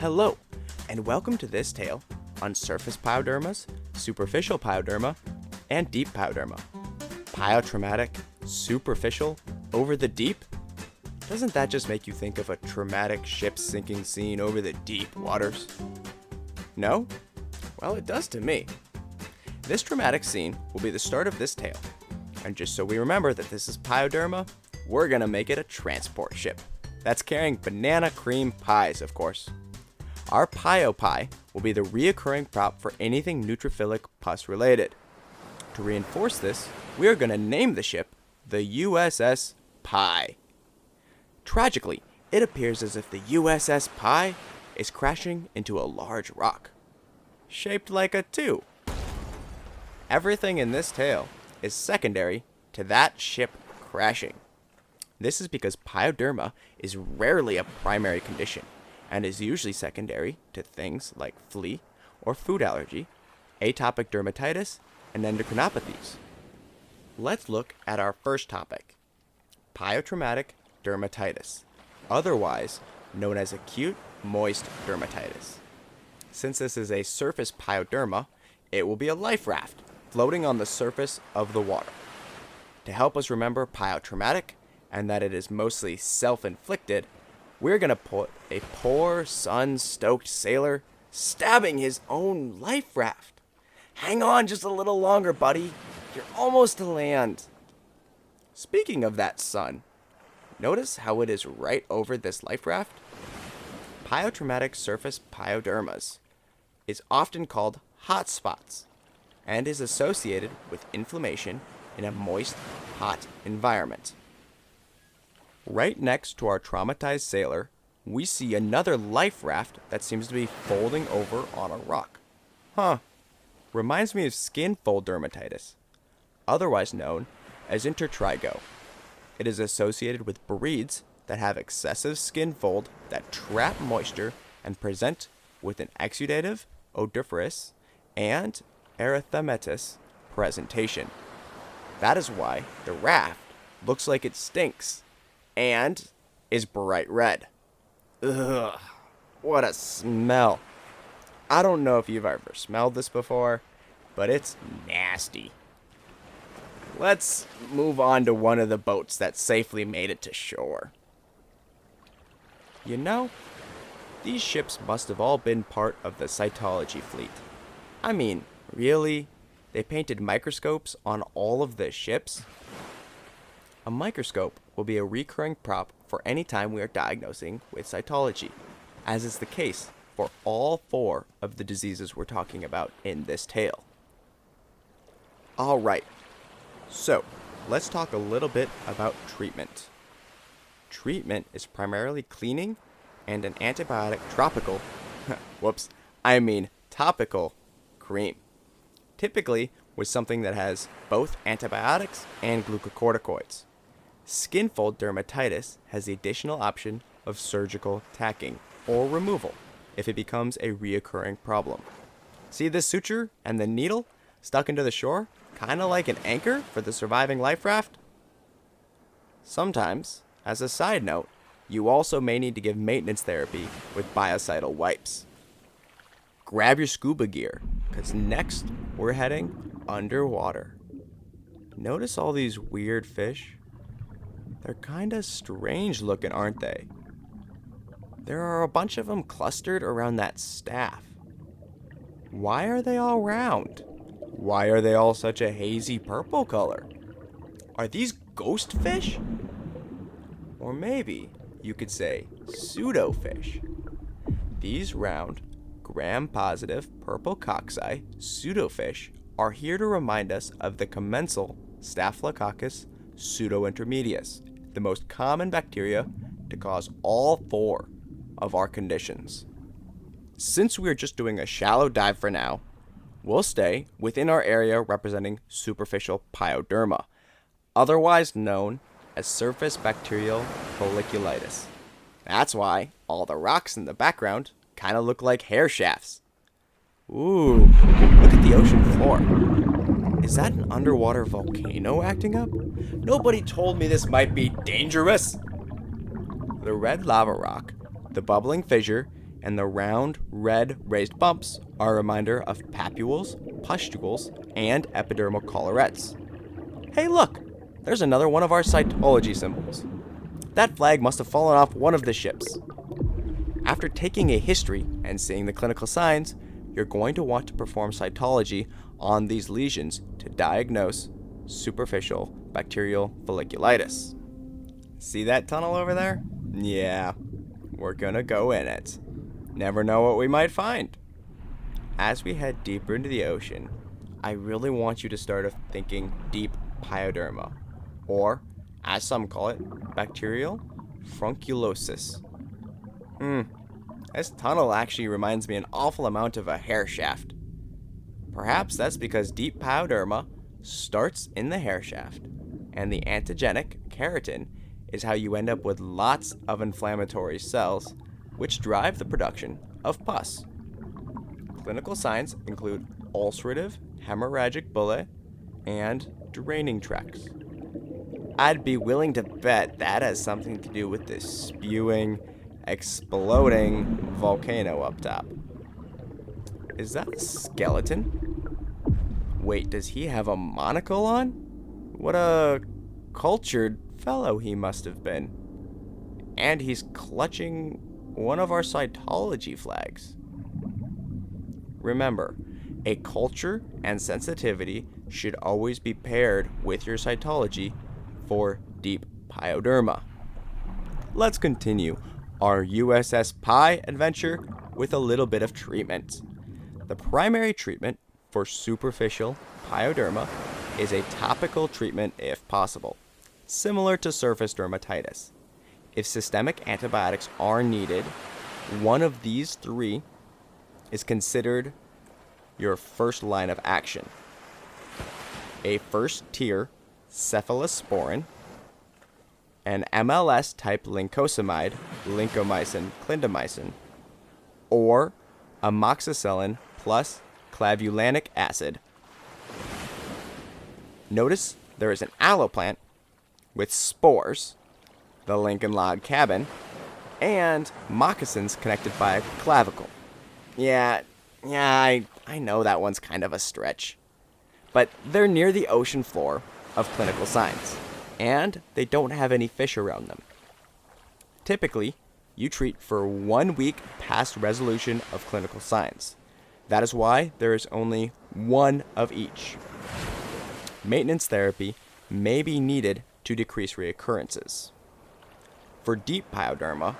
Hello, and welcome to this tale on surface pyodermas, superficial pyoderma, and deep pyoderma. Pyotraumatic, superficial, over the deep? Doesn't that just make you think of a traumatic ship sinking scene over the deep waters? No? Well, it does to me. This traumatic scene will be the start of this tale, and just so we remember that this is pyoderma, we're gonna make it a transport ship. That's carrying banana cream pies, of course. Our pie will be the reoccurring prop for anything neutrophilic pus related. To reinforce this, we are going to name the ship the USS Pie. Tragically, it appears as if the USS Pie is crashing into a large rock, shaped like a 2. Everything in this tale is secondary to that ship crashing. This is because pyoderma is rarely a primary condition, and is usually secondary to things like flea or food allergy, atopic dermatitis, and endocrinopathies. Let's look at our first topic, pyotraumatic dermatitis, otherwise known as acute moist dermatitis. Since this is a surface pyoderma, it will be a life raft floating on the surface of the water. To help us remember pyotraumatic and that it is mostly self-inflicted, we're going to put a poor sun-stoked sailor stabbing his own life raft. Hang on just a little longer, buddy. You're almost to land. Speaking of that sun, notice how it is right over this life raft? Pyotraumatic surface pyodermas is often called hot spots and is associated with inflammation in a moist, hot environment. Right next to our traumatized sailor, we see another life raft that seems to be folding over on a rock. Reminds me of skin fold dermatitis, otherwise known as intertrigo. It is associated with breeds that have excessive skin fold that trap moisture and present with an exudative, odoriferous, and erythematous presentation. That is why the raft looks like it stinks and is bright red. Ugh, what a smell. I don't know if you've ever smelled this before, but it's nasty. Let's move on to one of the boats that safely made it to shore. You know, these ships must have all been part of the cytology fleet. I mean, really? They painted microscopes on all of the ships? A microscope will be a recurring prop for any time we are diagnosing with cytology, as is the case for all 4 of the diseases we're talking about in this tale. Alright, so let's talk a little bit about treatment. Treatment is primarily cleaning and an antibiotic topical cream. Typically with something that has both antibiotics and glucocorticoids. Skin fold dermatitis has the additional option of surgical tacking or removal if it becomes a reoccurring problem. See this suture and the needle stuck into the shore, kind of like an anchor for the surviving life raft? Sometimes, as a side note, you also may need to give maintenance therapy with biocidal wipes. Grab your scuba gear, because next we're heading underwater. Notice all these weird fish? They're kinda strange looking, aren't they? There are a bunch of them clustered around that staff. Why are they all round? Why are they all such a hazy purple color? Are these ghost fish? Or maybe you could say pseudo-fish. These round, gram-positive purple cocci pseudofish are here to remind us of the commensal Staphylococcus pseudointermedius, the most common bacteria to cause all 4 of our conditions. Since we're just doing a shallow dive for now, we'll stay within our area representing superficial pyoderma, otherwise known as surface bacterial folliculitis. That's why all the rocks in the background kind of look like hair shafts. Ooh, look at the ocean floor. Is that an underwater volcano acting up? Nobody told me this might be dangerous. The red lava rock, the bubbling fissure, and the round, red, raised bumps are a reminder of papules, pustules, and epidermal collarettes. Hey look! There's another one of our cytology symbols. That flag must have fallen off one of the ships. After taking a history and seeing the clinical signs, you're going to want to perform cytology on these lesions to diagnose superficial bacterial folliculitis. See that tunnel over there? Yeah, we're gonna go in it. Never know what we might find. As we head deeper into the ocean, I really want you to start thinking deep pyoderma, or, as some call it, bacterial frunculosis. This tunnel actually reminds me an awful amount of a hair shaft. Perhaps that's because deep pyoderma starts in the hair shaft, and the antigenic keratin is how you end up with lots of inflammatory cells, which drive the production of pus. Clinical signs include ulcerative hemorrhagic bullae and draining tracts. I'd be willing to bet that has something to do with this spewing, exploding volcano up top. Is that a skeleton? Wait, does he have a monocle on? What a cultured fellow he must have been. And he's clutching one of our cytology flags. Remember, a culture and sensitivity should always be paired with your cytology for deep pyoderma. Let's continue our USS Pi adventure with a little bit of treatment. The primary treatment for superficial pyoderma is a topical treatment if possible, similar to surface dermatitis. If systemic antibiotics are needed, one of these three is considered your first line of action. A first-tier cephalosporin, an MLS-type lincosamide, lincomycin, clindamycin, or amoxicillin plus clavulanic acid. Notice there is an aloe plant with spores, the Lincoln log cabin, and moccasins connected by a clavicle. Yeah, I know that one's kind of a stretch. But they're near the ocean floor of clinical signs, and they don't have any fish around them. Typically, you treat for 1 week past resolution of clinical signs. That is why there is only one of each. Maintenance therapy may be needed to decrease reoccurrences. For deep pyoderma,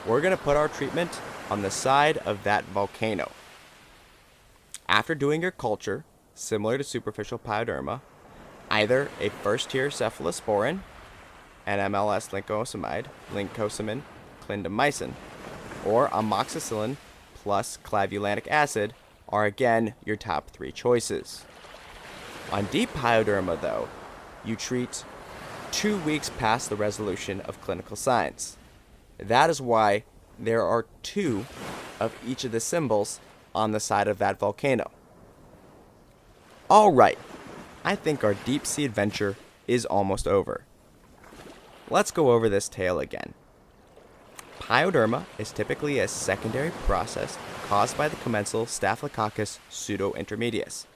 we're going to put our treatment on the side of that volcano. After doing your culture, similar to superficial pyoderma, either a first-tier cephalosporin, an MLS lincosamide, lincosamine, clindamycin, or amoxicillin plus clavulanic acid are again your top 3 choices. On deep pyoderma, though, you treat 2 weeks past the resolution of clinical signs. That is why there are 2 of each of the symbols on the side of that volcano. Alright, I think our deep sea adventure is almost over. Let's go over this tale again. Pyoderma is typically a secondary process caused by the commensal Staphylococcus pseudointermedius.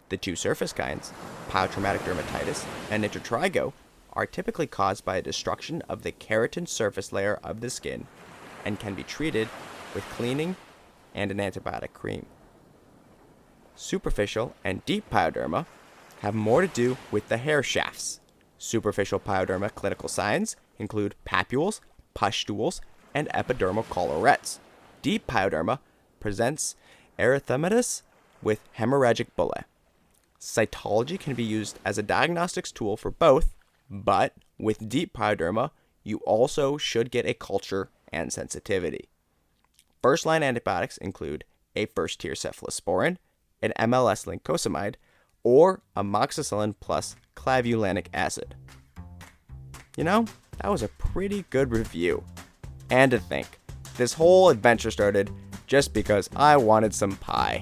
The 2 surface kinds, pyotraumatic dermatitis and intertrigo, are typically caused by a destruction of the keratin surface layer of the skin and can be treated with cleaning and an antibiotic cream. Superficial and deep pyoderma have more to do with the hair shafts. Superficial pyoderma clinical signs include papules, pustules, and epidermal collarettes. Deep pyoderma presents erythematous with hemorrhagic bullae. Cytology can be used as a diagnostics tool for both, but with deep pyoderma, you also should get a culture and sensitivity. First-line antibiotics include a first-tier cephalosporin, an MLS lincosamide, or amoxicillin plus clavulanic acid. You know, that was a pretty good review. And to think, this whole adventure started just because I wanted some pie.